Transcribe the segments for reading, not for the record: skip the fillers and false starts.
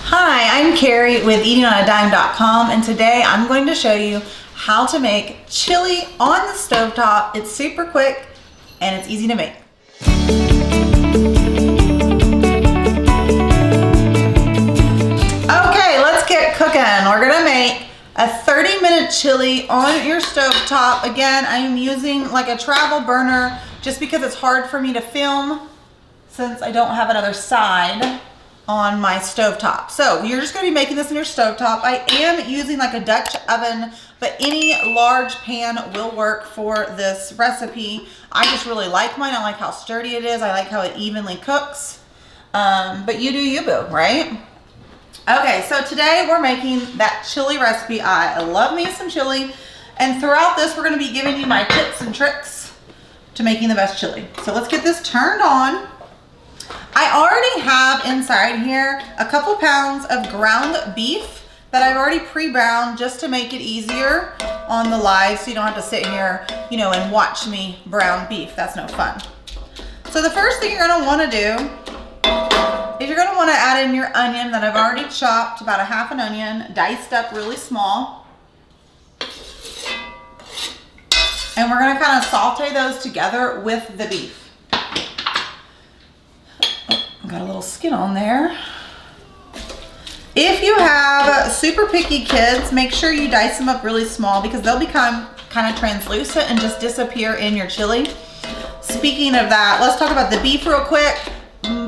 Hi, I'm Carrie with eatingonadime.com, and today I'm going to show you how to make chili on the stovetop. It's super quick and it's easy to make. Okay, let's get cooking. We're gonna make a 30-minute chili on your stovetop. Again, I'm using like a travel burner just because it's hard for me to film since I don't have another side on my stovetop. So you're just gonna be making this in your stovetop. I am using like a Dutch oven, but any large pan will work for this recipe. I just really like mine. I like how sturdy it is. I like how it evenly cooks. But you do you, boo, right? Okay, so today we're making that chili recipe. I love me some chili. And throughout this, we're gonna be giving you my tips and tricks to making the best chili. So let's get this turned on. I already have inside here a couple pounds of ground beef that I've already pre-browned just to make it easier on the live, so you don't have to sit here, you know, and watch me brown beef. That's no fun. So the first thing you're gonna wanna do is you're gonna wanna add in your onion that I've already chopped, about a half an onion, diced up really small. And we're gonna kind of saute those together with the beef. Got a little skin on there. If you have super picky kids, make sure you dice them up really small because they'll become kind of translucent and just disappear in your chili. Speaking of that, let's talk about the beef real quick.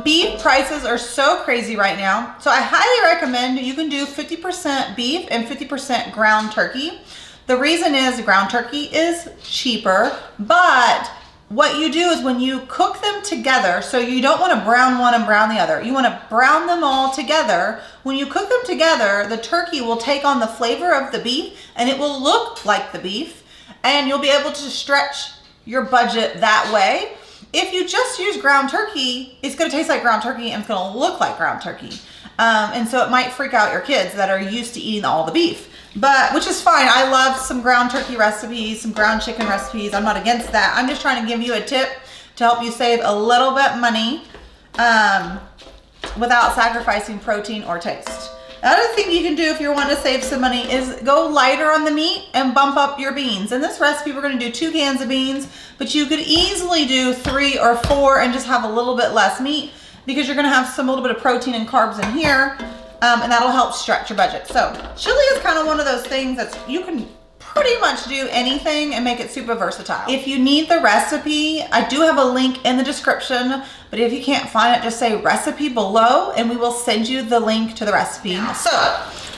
Beef prices are so crazy right now. So I highly recommend you can do 50% beef and 50% ground turkey. The reason is ground turkey is cheaper, but what you do is when you cook them together, so you don't want to brown one and brown the other. You want to brown them all together. When you cook them together, the turkey will take on the flavor of the beef and it will look like the beef, and you'll be able to stretch your budget that way. If you just use ground turkey, it's going to taste like ground turkey and it's going to look like ground turkey. And so it might freak out your kids that are used to eating all the beef. But, which is fine. I love some ground turkey recipes, some ground chicken recipes. I'm not against that. I'm just trying to give you a tip to help you save a little bit money without sacrificing protein or taste. The other thing you can do if you're wanting to save some money is go lighter on the meat and bump up your beans. In this recipe, we're going to do 2 cans of beans, but you could easily do 3 or 4 and just have a little bit less meat because you're going to have some little bit of protein and carbs in here. And that'll help stretch your budget. So chili is kind of one of those things that you can pretty much do anything and make it super versatile. If you need the recipe, I do have a link in the description, but if you can't find it, just say recipe below and we will send you the link to the recipe. So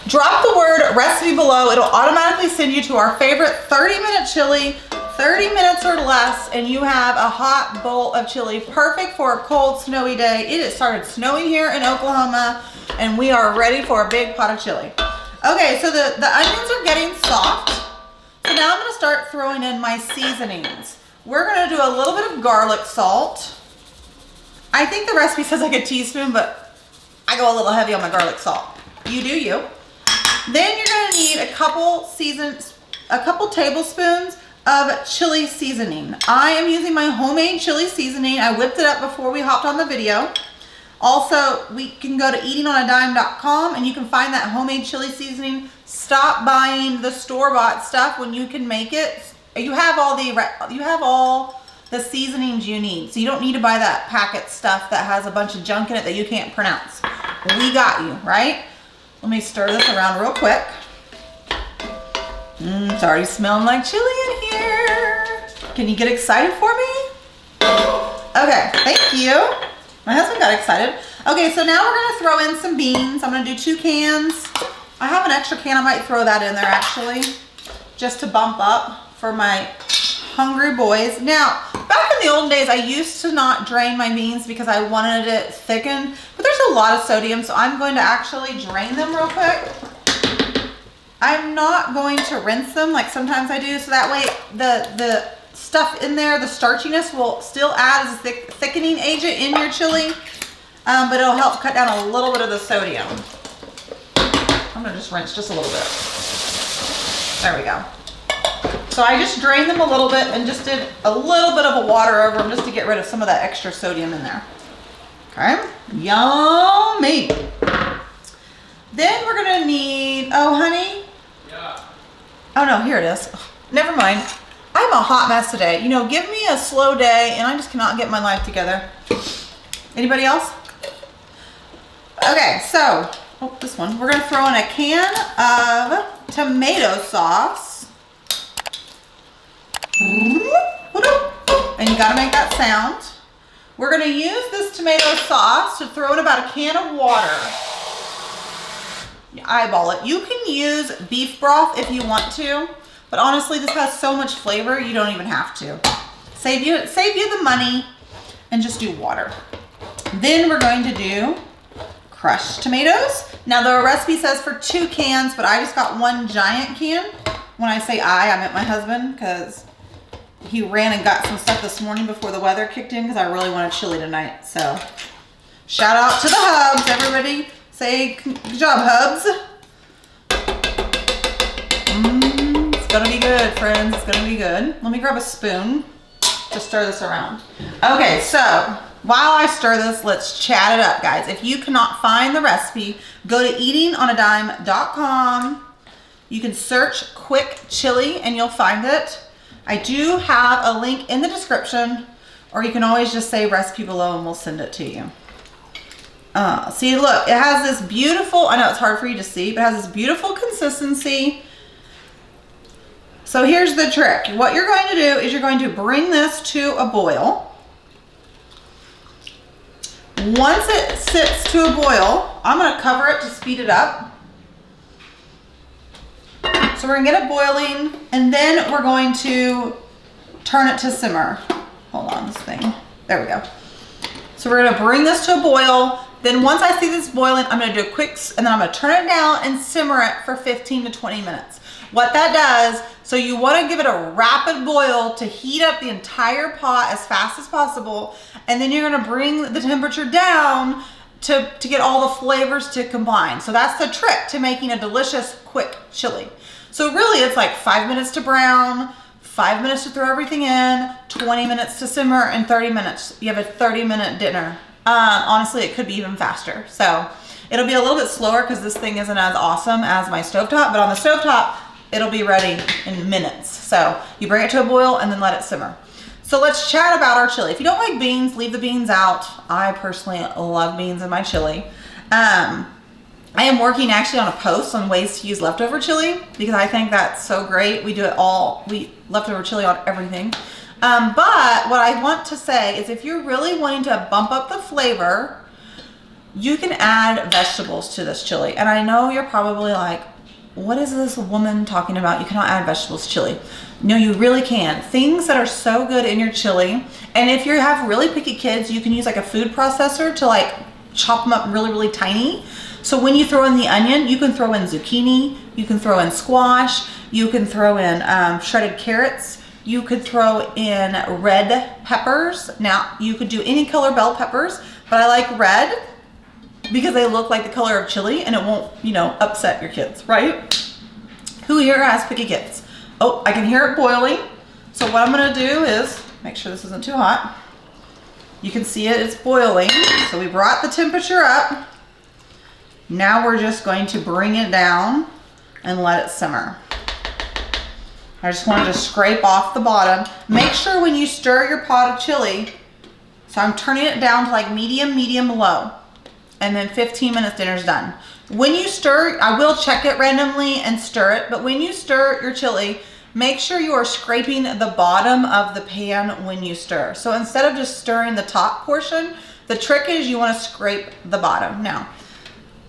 drop the word recipe below. It'll automatically send you to our favorite 30-minute chili, 30 minutes or less, and you have a hot bowl of chili, perfect for a cold, snowy day. It has started snowing here in Oklahoma, and we are ready for a big pot of chili. Okay, so the onions are getting soft. So now I'm gonna start throwing in my seasonings. We're gonna do a little bit of garlic salt. I think the recipe says like a teaspoon, but I go a little heavy on my garlic salt. You do you. Then you're gonna need a couple tablespoons of chili seasoning. I am using my homemade chili seasoning. I whipped it up before we hopped on the video. Also, we can go to eatingonadime.com and you can find that homemade chili seasoning. Stop buying the store-bought stuff when you can make it. You have all the seasonings you need. So you don't need to buy that packet stuff that has a bunch of junk in it that you can't pronounce. We got you, right? Let me stir this around real quick. It's already smelling like chili in here. Can you get excited for me? Okay, thank you. My husband got excited. Okay, so now we're gonna throw in some beans. I'm gonna do 2 cans. I have an extra can, I might throw that in there actually, just to bump up for my hungry boys. Now, back in the old days, I used to not drain my beans because I wanted it thickened, but there's a lot of sodium, so I'm going to actually drain them real quick. I'm not going to rinse them like sometimes I do, so that way the stuff in there, the starchiness will still add as a thickening agent in your chili, but it'll help cut down a little bit of the sodium. I'm gonna just rinse just a little bit. There we go. So I just drained them a little bit and just did a little bit of a water over them just to get rid of some of that extra sodium in there. Okay, yummy. Oh, honey? Yeah. Oh, no, here it is. Never mind. I'm a hot mess today. You know, give me a slow day and I just cannot get my life together. Anybody else? Okay, so, oh, this one. We're going to throw in a can of tomato sauce. And you got to make that sound. We're going to use this tomato sauce to throw in about a can of water. You eyeball it. You can use beef broth if you want to, but honestly, this has so much flavor, you don't even have to. Save you the money and just do water. Then we're going to do crushed tomatoes. Now the recipe says for 2 cans, but I just got 1 giant can. When I say I meant my husband, because he ran and got some stuff this morning before the weather kicked in because I really wanted chili tonight. So shout out to the hubs, everybody. Say good job, hubs. It's gonna be good, friends. It's gonna be good. Let me grab a spoon to stir this around. Okay, so while I stir this, let's chat it up, guys. If you cannot find the recipe, go to eatingonadime.com. You can search quick chili and you'll find it. I do have a link in the description, or you can always just say recipe below and we'll send it to you. See, look, it has this beautiful, I know it's hard for you to see, but it has this beautiful consistency. So here's the trick. What you're going to do is you're going to bring this to a boil. Once it sits to a boil, I'm going to cover it to speed it up. So we're going to get it boiling, and then we're going to turn it to simmer. Hold on, this thing. There we go. So we're going to bring this to a boil. Then once I see this boiling, I'm going to do a quick, and then I'm going to turn it down and simmer it for 15 to 20 minutes. What that does, so you want to give it a rapid boil to heat up the entire pot as fast as possible, and then you're going to bring the temperature down to get all the flavors to combine. So that's the trick to making a delicious, quick chili. So really it's like 5 minutes to brown, 5 minutes to throw everything in, 20 minutes to simmer, and 30 minutes. You have a 30-minute dinner. Honestly, it could be even faster. So it'll be a little bit slower because this thing isn't as awesome as my stovetop, but on the stovetop, it'll be ready in minutes. So you bring it to a boil and then let it simmer. So let's chat about our chili. If you don't like beans, leave the beans out. I personally love beans in my chili. I am working actually on a post on ways to use leftover chili because I think that's so great. We do it all, we leftover chili on everything. But what I want to say is if you're really wanting to bump up the flavor, you can add vegetables to this chili. And I know you're probably like, what is this woman talking about? You cannot add vegetables to chili. No, you really can. Things that are so good in your chili. And if you have really picky kids, you can use like a food processor to like chop them up really, really tiny. So when you throw in the onion, you can throw in zucchini, you can throw in squash, you can throw in shredded carrots. You could throw in red peppers. Now, you could do any color bell peppers, but I like red because they look like the color of chili and it won't, you know, upset your kids, right? Who here has picky kids? Oh, I can hear it boiling. So what I'm gonna do is, make sure this isn't too hot. You can see it, it's boiling. So we brought the temperature up. Now we're just going to bring it down and let it simmer. I just wanted to scrape off the bottom. Make sure when you stir your pot of chili, so I'm turning it down to like medium, low, and then 15 minutes, dinner's done. When you stir, I will check it randomly and stir it, but when you stir your chili, make sure you are scraping the bottom of the pan when you stir. So instead of just stirring the top portion, the trick is you want to scrape the bottom. Now,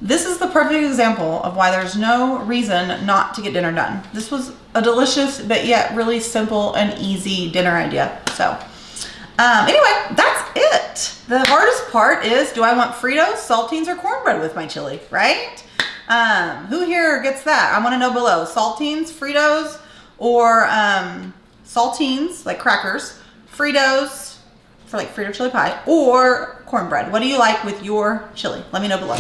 this is the perfect example of why there's no reason not to get dinner done. This was a delicious, but yet really simple and easy dinner idea. So anyway, that's it. The hardest part is, do I want Fritos, saltines, or cornbread with my chili, right? Who here gets that? I want to know below. Saltines, Fritos, or saltines, like crackers, Fritos, for like Frito chili pie, or cornbread. What do you like with your chili? Let me know below.